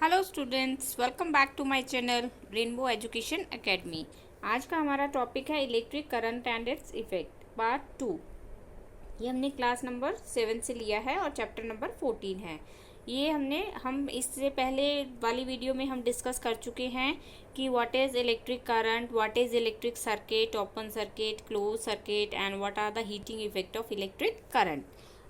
Hello students, welcome back to my channel rainbow education academy. आज का हमारा topic है electric current and its effect part 2। ये हमने क्लास नंबर 7 से लिया है और चैप्टर नंबर 14 है। ये हम इससे पहले वाली वीडियो में हम डिस्कस कर चुके हैं कि what is electric current, what is electric circuit, open circuit, close circuit and what are the heating effect of electric current.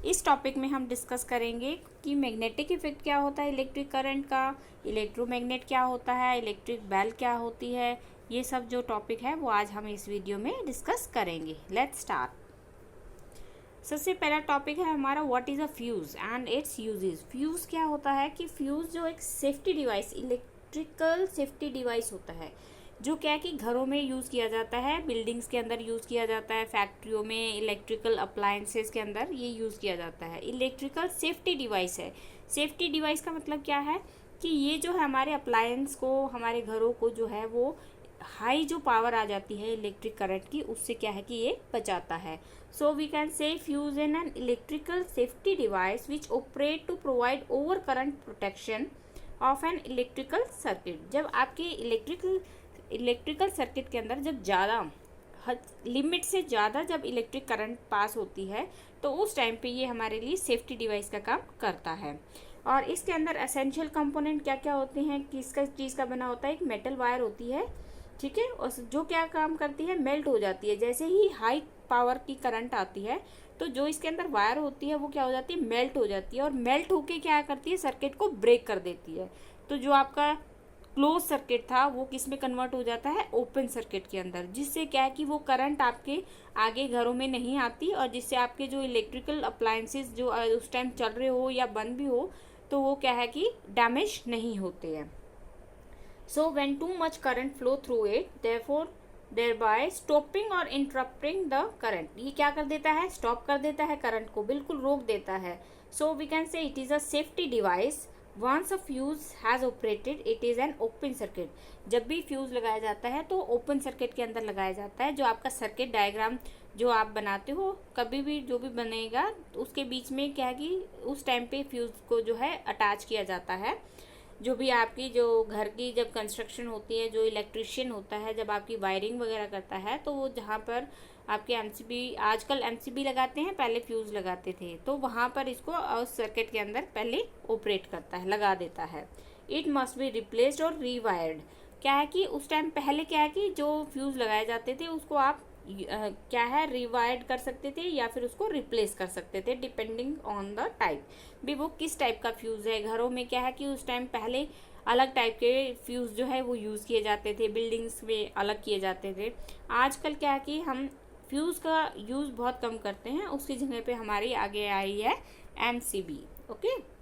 इस टॉपिक में हम डिस्कस करेंगे कि मैग्नेटिक इफेक्ट क्या होता है इलेक्ट्रिक करंट का, इलेक्ट्रोमैग्नेट क्या होता है, इलेक्ट्रिक बेल क्या होती है। ये सब जो टॉपिक है वो आज हम इस वीडियो में डिस्कस करेंगे। Let's start. सबसे पहला टॉपिक है हमारा what is a fuse and its uses. Fuse क्या होता है कि फ्यूज़ जो एक safety device, electrical safety device होता है, जो क्या है कि घरों में यूज़ किया जाता है, बिल्डिंग्स के अंदर यूज़ किया जाता है, फैक्ट्रियों में, इलेक्ट्रिकल अप्लायंसेस के अंदर ये यूज़ किया जाता है। इलेक्ट्रिकल सेफ्टी डिवाइस है। सेफ्टी डिवाइस का मतलब क्या है कि ये जो है हमारे अप्लायंस को, हमारे घरों को जो है वो हाई जो पावर आ जाती है इलेक्ट्रिक करंट की, उससे क्या है कि ये बचाता है। So we can say fuse in an electrical safety device which operate to provide over current protection of an electrical circuit. जब आपके इलेक्ट्रिकल सर्किट के अंदर जब ज़्यादा लिमिट से ज़्यादा जब इलेक्ट्रिक करंट पास होती है तो उस टाइम पे ये हमारे लिए सेफ्टी डिवाइस का काम करता है। और इसके अंदर एसेंशियल कंपोनेंट क्या क्या होते हैं, किसका चीज़ का बना होता है, एक मेटल वायर होती है, ठीक है, और जो क्या काम करती है, मेल्ट हो जाती है। जैसे ही हाई पावर की करंट आती है तो जो इसके अंदर वायर होती है वो क्या हो जाती है, मेल्ट हो जाती है, और मेल्ट होके क्या करती है, सर्किट को ब्रेक कर देती है। तो जो आपका क्लोज सर्किट था वो किस में कन्वर्ट हो जाता है, ओपन सर्किट के अंदर, जिससे क्या है कि वो करंट आपके आगे घरों में नहीं आती, और जिससे आपके जो इलेक्ट्रिकल अप्लायंसेस जो उस टाइम चल रहे हो या बंद भी हो तो वो क्या है कि डैमेज नहीं होते हैं। So when too much current flow through it therefore thereby stopping or interrupting the current, ये क्या कर देता है, स्टॉप कर देता है करंट को, बिल्कुल रोक देता है। So we can say it is a safety device. Once a fuse has operated it is an open circuit. जब भी फ्यूज लगाया जाता है तो ओपन सर्किट के अंदर लगाया जाता है। जो आपका सर्किट डायग्राम जो आप बनाते हो, कभी भी जो भी बनेगा उसके बीच में क्या है कि उस टाइम पे फ्यूज को जो है अटैच किया जाता है। जो भी आपकी जो घर की जब कंस्ट्रक्शन होती है, जो इलेक्ट्रिशियन होता है जब आपकी वायरिंग वगैरह करता है तो वो जहाँ पर आपके एमसीबी, आजकल एमसीबी लगाते हैं, पहले फ्यूज़ लगाते थे, तो वहाँ पर इसको उस सर्किट के अंदर पहले ऑपरेट करता है, लगा देता है। इट मस्ट बी रिप्लेस्ड और रीवायर्ड। क्या है कि उस टाइम पहले क्या है कि जो फ्यूज़ लगाए जाते थे उसको आप क्या है रिवायर्ड कर सकते थे या फिर उसको रिप्लेस कर सकते थे, डिपेंडिंग ऑन द टाइप भी वो किस टाइप का फ्यूज़ है। घरों में क्या है कि उस टाइम पहले अलग टाइप के फ्यूज़ जो है वो यूज़ किए जाते थे, बिल्डिंग्स में अलग किए जाते थे। आजकल क्या है कि हम फ्यूज़ का यूज़ बहुत कम करते हैं, उसकी जगह पे हमारी आगे आई है एमसीबी। ओके,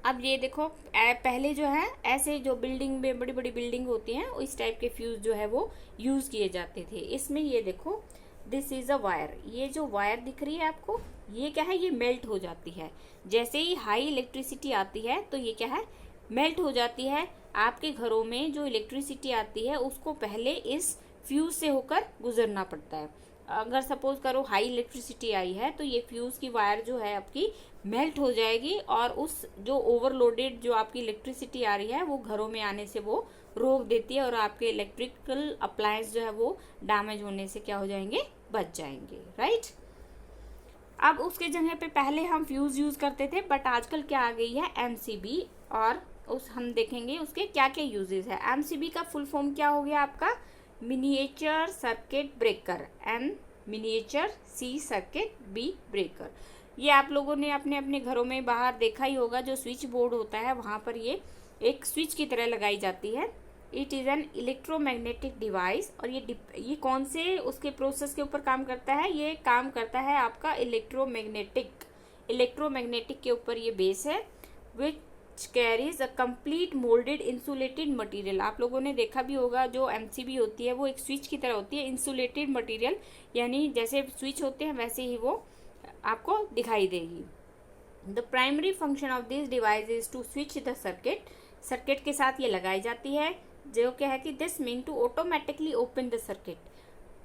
अब ये देखो पहले जो है ऐसे जो बिल्डिंग में बड़ी बड़ी बिल्डिंग होती हैं इस टाइप के फ्यूज़ जो है वो यूज़ किए जाते थे। इसमें ये देखो दिस इज़ अ वायर, ये जो वायर दिख रही है आपको, ये क्या है, ये मेल्ट हो जाती है। जैसे ही हाई इलेक्ट्रिसिटी आती है तो ये क्या है, मेल्ट हो जाती है। आपके घरों में जो इलेक्ट्रिसिटी आती है उसको पहले इस फ्यूज़ से होकर गुजरना पड़ता है। अगर सपोज करो हाई इलेक्ट्रिसिटी आई है तो ये फ्यूज़ की वायर जो है आपकी मेल्ट हो जाएगी, और उस जो ओवरलोडेड जो आपकी इलेक्ट्रिसिटी आ रही है वो घरों में आने से वो रोक देती है, और आपके इलेक्ट्रिकल अप्लायंस जो है वो डैमेज होने से क्या हो जाएंगे, बच जाएंगे, राइट। अब उसके जगह पे पहले हम फ्यूज़ यूज़ करते थे, बट आजकल क्या आ गई है, एमसीबी, और उस हम देखेंगे उसके क्या क्या यूजेस है। एमसीबी का फुल फॉर्म क्या हो गया आपका, miniature circuit breaker, M miniature, C circuit, B breaker. ये आप लोगों ने अपने अपने घरों में बाहर देखा ही होगा, जो स्विच बोर्ड होता है वहाँ पर ये एक स्विच की तरह लगाई जाती है। It is an electromagnetic device, और ये कौन से उसके प्रोसेस के ऊपर काम करता है, ये काम करता है आपका इलेक्ट्रोमैग्नेटिक के ऊपर ये बेस है, which carries a complete moulded insulated material. आप लोगों ने देखा भी होगा जो एमसीबी होती है वो एक स्विच की तरह होती है, इंसुलेटेड मटेरियल, यानी जैसे स्विच होते हैं वैसे ही वो आपको दिखाई देगी। The primary function of this device is to switch the circuit के साथ ये लगाई जाती है, जो क्या है कि this mean to automatically open the circuit.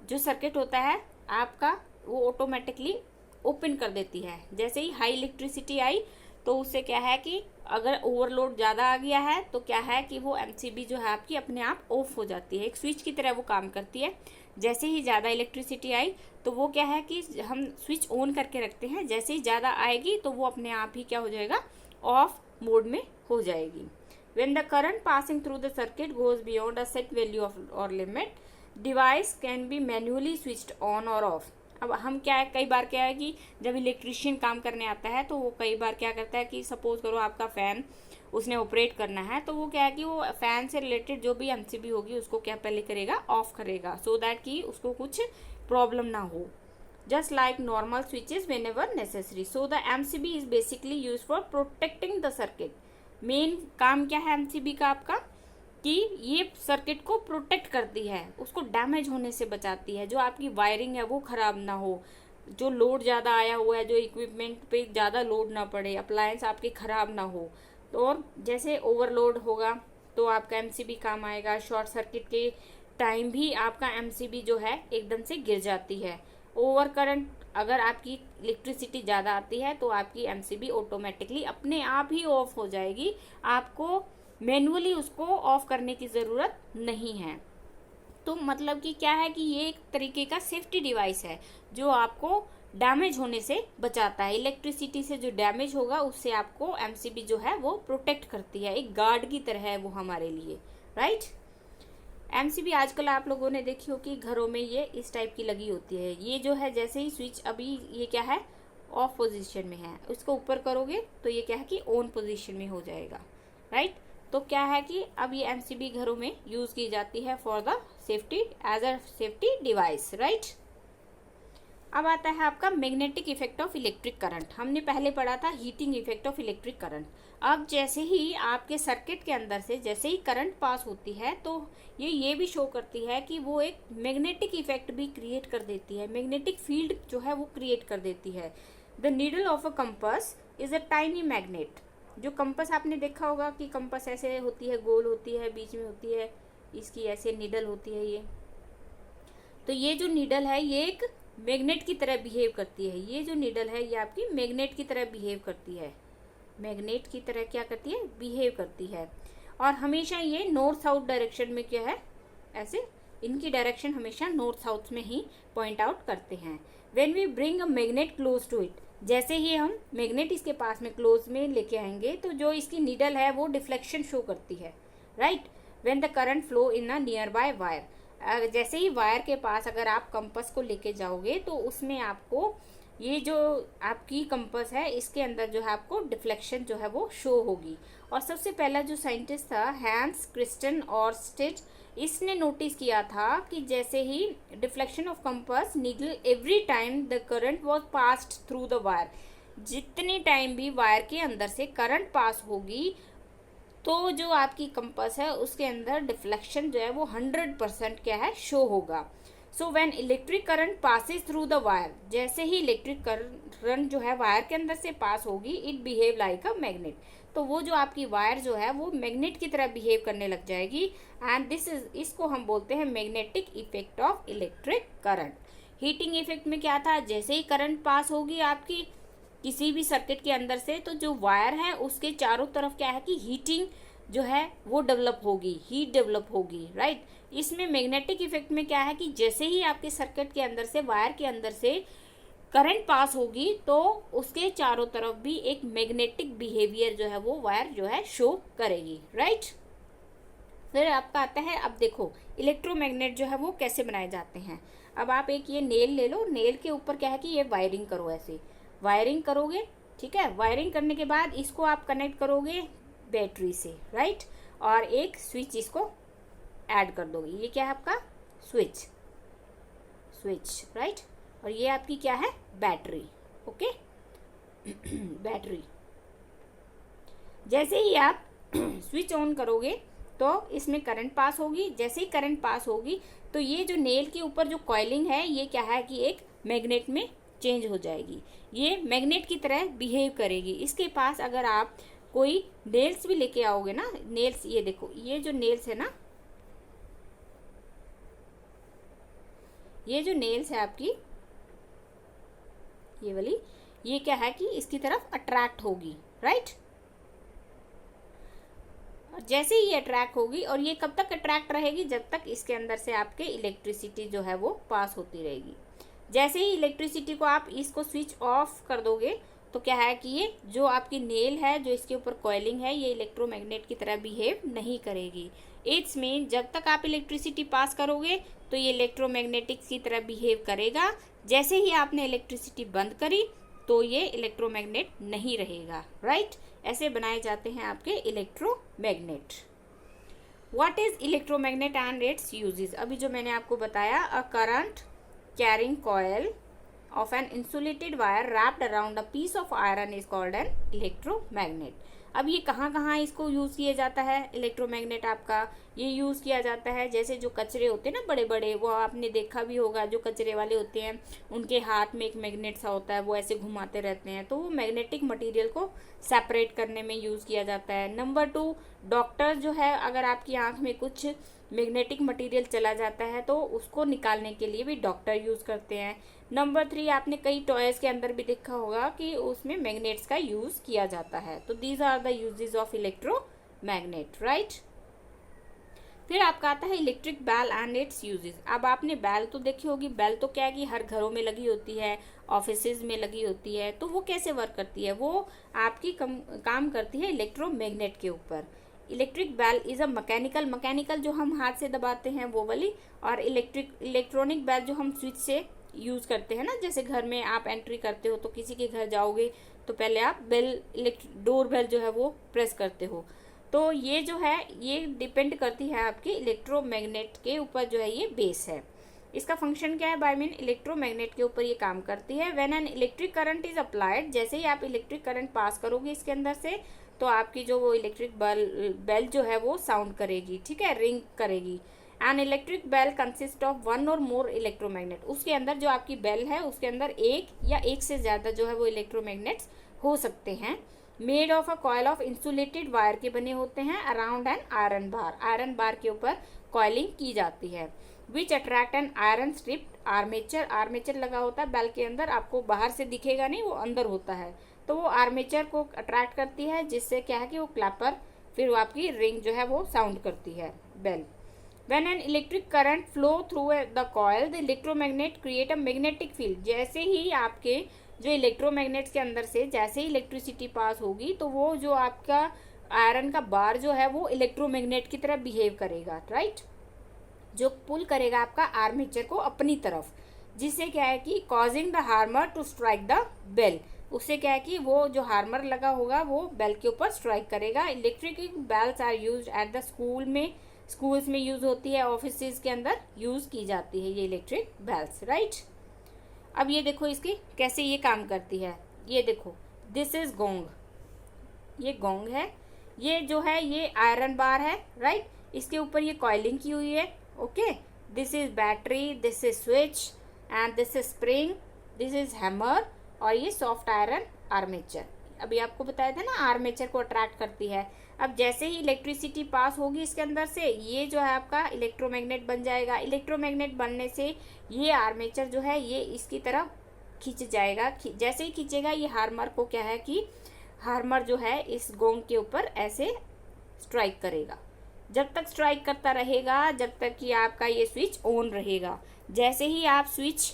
जो सर्किट होता है आपका वो ऑटोमेटिकली ओपन कर देती है। जैसे ही हाई इलेक्ट्रिसिटी आई तो उससे क्या है कि अगर ओवरलोड ज़्यादा आ गया है तो क्या है कि वो एमसीबी जो है आपकी अपने आप ऑफ हो जाती है। एक स्विच की तरह वो काम करती है। जैसे ही ज़्यादा इलेक्ट्रिसिटी आई तो वो क्या है कि हम स्विच ऑन करके रखते हैं, जैसे ही ज़्यादा आएगी तो वो अपने आप ही क्या हो जाएगा, ऑफ मोड में हो जाएगी। When the current passing through the circuit goes beyond a set value of or limit, device can be manually switched on or off. अब हम क्या है, कई बार क्या है कि जब इलेक्ट्रिशियन काम करने आता है तो वो कई बार क्या करता है कि सपोज करो आपका फ़ैन उसने ऑपरेट करना है, तो वो क्या है कि वो फ़ैन से रिलेटेड जो भी एमसीबी होगी उसको क्या पहले करेगा, ऑफ करेगा, सो दैट कि उसको कुछ प्रॉब्लम ना हो। Just like normal switches whenever necessary. So the MCB is basically used for protecting the circuit. Main काम क्या है एमसीबी का आपका, कि ये सर्किट को प्रोटेक्ट करती है, उसको डैमेज होने से बचाती है, जो आपकी वायरिंग है वो ख़राब ना हो, जो लोड ज़्यादा आया हुआ है, जो इक्विपमेंट पे ज़्यादा लोड ना पड़े, अप्लायंस आपके ख़राब ना हो। तो और जैसे ओवरलोड होगा तो आपका एमसीबी काम आएगा। शॉर्ट सर्किट के टाइम भी आपका एमसीबी जो है एकदम से गिर जाती है। ओवर करंट अगर आपकी इलेक्ट्रिसिटी ज़्यादा आती है तो आपकी एमसीबी ऑटोमेटिकली अपने आप ही ऑफ हो जाएगी, आपको मैनुअली उसको ऑफ करने की ज़रूरत नहीं है। तो मतलब कि क्या है कि ये एक तरीके का सेफ्टी डिवाइस है जो आपको डैमेज होने से बचाता है। इलेक्ट्रिसिटी से जो डैमेज होगा उससे आपको एमसीबी जो है वो प्रोटेक्ट करती है, एक गार्ड की तरह है वो हमारे लिए, राइट। एमसीबी आजकल आप लोगों ने देखी हो कि घरों में ये इस टाइप की लगी होती है। ये जो है जैसे ही स्विच अभी ये क्या है, ऑफ पोजीशन में है, उसको ऊपर करोगे तो ये क्या है कि ऑन पोजीशन में हो जाएगा, राइट। तो क्या है कि अब ये एमसीबी घरों में यूज़ की जाती है for the safety, as a safety device, right. अब आता है आपका magnetic effect of electric current. हमने पहले पढ़ा था heating effect of electric current. अब जैसे ही आपके सर्किट के अंदर से जैसे ही करंट पास होती है तो ये भी शो करती है कि वो एक मैग्नेटिक इफेक्ट भी क्रिएट कर देती है, मैग्नेटिक फील्ड जो है वो क्रिएट कर देती है। The needle of a compass is a tiny magnet. जो कंपास आपने देखा होगा कि कंपास ऐसे होती है, गोल होती है, बीच में होती है, इसकी ऐसे नीडल होती है ये। तो ये जो नीडल है ये एक मैग्नेट की तरह बिहेव करती है। ये जो नीडल है ये आपकी मैग्नेट की तरह बिहेव करती है, मैग्नेट की तरह क्या करती है, बिहेव करती है। और हमेशा ये नॉर्थ साउथ डायरेक्शन में क्या है, ऐसे इनकी डायरेक्शन हमेशा नॉर्थ साउथ में ही पॉइंट आउट करते हैं। When we bring a magnet close to it, जैसे ही हम मैग्नेट इसके पास में क्लोज में लेके आएंगे तो जो इसकी नीडल है वो डिफ्लेक्शन शो करती है, right. When the current flow in a near by wire, जैसे ही वायर के पास अगर आप कंपास को लेके जाओगे तो उसमें आपको ये जो आपकी कंपास है इसके अंदर जो है आपको डिफ्लेक्शन जो है वो शो होगी। और सबसे पहला जो साइंटिस्ट था हैंस क्रिस्टियन ऑर्स्टेड, इसने नोटिस किया था कि जैसे ही deflection of compass needle every time the current was passed through the wire, जितनी टाइम भी वायर के अंदर से करंट पास होगी तो जो आपकी कंपास है उसके अंदर डिफ्लेक्शन जो है वो 100% क्या है, शो होगा। So when electric current passes through the wire, जैसे ही इलेक्ट्रिक करंट जो है वायर के अंदर से पास होगी, it behave like a magnet, तो वो जो आपकी वायर जो है वो मैग्नेट की तरह बिहेव करने लग जाएगी। एंड इसको हम बोलते हैं magnetic effect of electric current. Heating effect में क्या था, जैसे ही करंट पास होगी आपकी किसी भी सर्किट के अंदर से तो जो वायर है उसके चारों तरफ क्या है कि हीटिंग जो है वो डेवलप होगी, हीट डेवलप होगी, राइट। इसमें मैग्नेटिक इफेक्ट में क्या है कि जैसे ही आपके सर्किट के अंदर से वायर के अंदर से करंट पास होगी तो उसके चारों तरफ भी एक मैग्नेटिक बिहेवियर जो है वो वायर जो है शो करेगी, राइट। फिर आपका आता है, अब देखो इलेक्ट्रोमैग्नेट जो है वो कैसे बनाए जाते हैं। अब आप एक ये नेल ले लो, नेल के ऊपर क्या है कि ये वायरिंग करो, ऐसे वायरिंग करोगे, ठीक है। वायरिंग करने के बाद इसको आप कनेक्ट करोगे बैटरी से, राइट, और एक स्विच इसको ऐड कर दोगे। ये क्या है आपका स्विच, राइट, और ये आपकी क्या है बैटरी, ओके। बैटरी जैसे ही आप स्विच ऑन करोगे तो इसमें करंट पास होगी। जैसे ही करंट पास होगी तो ये जो नेल के ऊपर जो कॉइलिंग है ये क्या है कि एक मैग्नेट में चेंज हो जाएगी, ये मैग्नेट की तरह बिहेव करेगी। इसके पास अगर आप कोई नेल्स भी लेके आओगे ना, नेल्स, ये देखो ये जो नेल्स है ना, ये जो नेल्स है आपकी ये वाली, ये क्या है कि इसकी तरफ अट्रैक्ट होगी, राइट। जैसे ही ये अट्रैक्ट होगी, और ये कब तक अट्रैक्ट रहेगी, जब तक इसके अंदर से आपके इलेक्ट्रिसिटी जो है वो पास होती रहेगी। जैसे ही इलेक्ट्रिसिटी को आप इसको स्विच ऑफ कर दोगे तो क्या है कि ये जो आपकी नेल है, जो इसके ऊपर कॉइलिंग है, ये इलेक्ट्रोमैग्नेट की तरह बिहेव नहीं करेगी। इट्स मीन जब तक आप इलेक्ट्रिसिटी पास करोगे तो ये इलेक्ट्रोमैग्नेटिक की तरह बिहेव करेगा। जैसे ही आपने इलेक्ट्रिसिटी बंद करी तो ये इलेक्ट्रोमैग्नेट नहीं रहेगा, राइट। ऐसे बनाए जाते हैं आपके electromagnet. What is electromagnet and its uses. अभी जो मैंने आपको बताया, a current carrying coil of an insulated wire wrapped around a piece of iron is called an electromagnet। अब ये कहाँ कहाँ इसको यूज़ किया जाता है इलेक्ट्रोमैग्नेट आपका, ये यूज़ किया जाता है जैसे जो कचरे होते हैं ना बड़े बड़े, वो आपने देखा भी होगा, जो कचरे वाले होते हैं उनके हाथ में एक मैग्नेट सा होता है, वो ऐसे घुमाते रहते हैं, तो वो मैग्नेटिक मटेरियल को सेपरेट करने में यूज़ किया जाता है। नंबर 2, डॉक्टर जो है, अगर आपकी आँख में कुछ मैग्नेटिक मटेरियल चला जाता है तो उसको निकालने के लिए भी डॉक्टर यूज़ करते हैं। नंबर 3, आपने कई टॉयज़ के अंदर भी देखा होगा कि उसमें मैग्नेट्स का यूज़ किया जाता है। तो these are the uses of electromagnet, right. फिर आपका आता है electric bell and its uses. अब आपने बेल तो देखी होगी, बेल तो क्या है कि हर घरों में लगी होती है, ऑफिसेज में लगी होती है, तो वो कैसे वर्क करती है, वो आपकी काम करती है इलेक्ट्रोमैग्नेट के ऊपर। Electric bell is a mechanical जो हम हाथ से दबाते हैं वो वाली, और इलेक्ट्रॉनिक बेल जो हम स्विच से यूज़ करते हैं ना, जैसे घर में आप एंट्री करते हो तो किसी के घर जाओगे तो पहले आप डोर बेल जो है वो प्रेस करते हो। तो ये जो है ये डिपेंड करती है आपकी इलेक्ट्रोमैग्नेट के ऊपर, जो है ये बेस है। इसका फंक्शन क्या है, बाय मीन इलेक्ट्रोमैग्नेट के ऊपर ये काम करती है। When an electric current is applied, जैसे ही आप इलेक्ट्रिक करंट पास करोगे इसके अंदर से, तो आपकी जो वो इलेक्ट्रिक बेल जो है वो साउंड करेगी, ठीक है, रिंग करेगी। An electric bell consist of one or more electromagnet. उसके अंदर जो आपकी बेल है उसके अंदर एक या एक से ज़्यादा जो है वो इलेक्ट्रोमैग्नेट्स हो सकते हैं। Made of a coil of insulated wire के बने होते हैं around an iron bar. Iron bar के ऊपर कॉइलिंग की जाती है। Which attract an iron strip armature. Armature लगा होता है बेल के अंदर, आपको बाहर से दिखेगा नहीं, वो अंदर होता है, तो वो आर्मेचर को अट्रैक्ट करती है, जिससे क्या है कि वो क्लैपर, फिर वो आपकी रिंग जो है वो साउंड करती है bell. When an electric current flow through the coil, the electromagnet create a magnetic field। जैसे ही आपके जो इलेक्ट्रोमैग्नेट्स के अंदर से जैसे ही इलेक्ट्रिसिटी पास होगी तो वो जो आपका आयरन का बार जो है वो इलेक्ट्रोमैग्नेट की तरह बिहेव करेगा, राइट, जो पुल करेगा आपका आर्मेचर को अपनी तरफ, जिससे क्या है कि causing the hammer to strike the bell. उससे क्या है कि वो जो हार्मर लगा होगा वो बेल के ऊपर स्ट्राइक करेगा। Electric bells are used at the schools में यूज होती है, ऑफिसेज के अंदर यूज की जाती है ये इलेक्ट्रिक बेल्स, राइट। अब ये देखो इसकी कैसे ये काम करती है, ये देखो, दिस इज गोंग, ये गोंग है, ये जो है ये आयरन बार है, राइट, इसके ऊपर ये कॉइलिंग की हुई है, okay. This is battery, this is switch and this is spring, this is hammer, और ये सॉफ्ट आयरन आर्मेचर। अभी आपको बताया था ना आर्मेचर को अट्रैक्ट करती है। अब जैसे ही इलेक्ट्रिसिटी पास होगी इसके अंदर से, ये जो है आपका इलेक्ट्रोमैग्नेट बन जाएगा। इलेक्ट्रोमैग्नेट बनने से ये आर्मेचर जो है ये इसकी तरफ खींच जाएगा। जैसे ही खींचेगा ये हार्मर को क्या है कि हार्मर जो है इस गोंग के ऊपर ऐसे स्ट्राइक करेगा। जब तक स्ट्राइक करता रहेगा जब तक कि आपका ये स्विच ऑन रहेगा। जैसे ही आप स्विच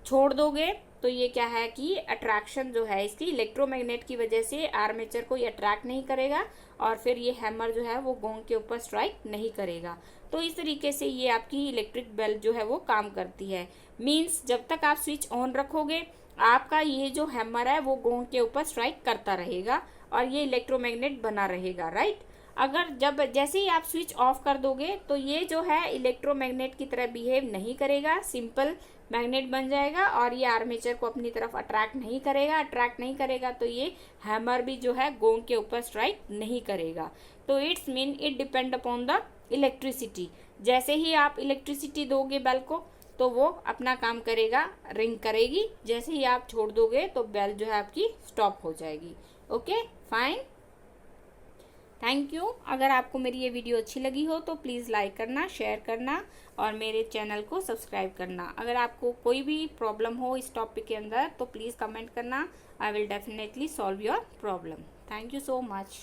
छोड़ दोगे तो ये क्या है कि अट्रैक्शन जो है इसकी इलेक्ट्रोमैग्नेट की वजह से आर्मेचर को ये अट्रैक्ट नहीं करेगा, और फिर ये हैमर जो है वो गोंग के ऊपर स्ट्राइक नहीं करेगा। तो इस तरीके से ये आपकी इलेक्ट्रिक बेल जो है वो काम करती है। मींस जब तक आप स्विच ऑन रखोगे आपका ये जो हैमर है वो गोंग के ऊपर स्ट्राइक करता रहेगा और ये इलेक्ट्रोमैग्नेट बना रहेगा, राइट। अगर जैसे ही आप स्विच ऑफ कर दोगे तो ये जो है इलेक्ट्रोमैग्नेट की तरह बिहेव नहीं करेगा, सिंपल मैग्नेट बन जाएगा, और ये आर्मेचर को अपनी तरफ अट्रैक्ट नहीं करेगा तो ये हैमर भी जो है गोंग के ऊपर स्ट्राइक नहीं करेगा। तो it's mean it depend upon the electricity. जैसे ही आप इलेक्ट्रिसिटी दोगे बेल को तो वो अपना काम करेगा, रिंग करेगी। जैसे ही आप छोड़ दोगे तो बेल जो है आपकी स्टॉप हो जाएगी। Okay, fine, thank you. अगर आपको मेरी ये वीडियो अच्छी लगी हो तो प्लीज़ लाइक करना, शेयर करना और मेरे चैनल को सब्सक्राइब करना। अगर आपको कोई भी प्रॉब्लम हो इस टॉपिक के अंदर तो प्लीज़ कमेंट करना, I will definitely solve your problem. Thank you so much.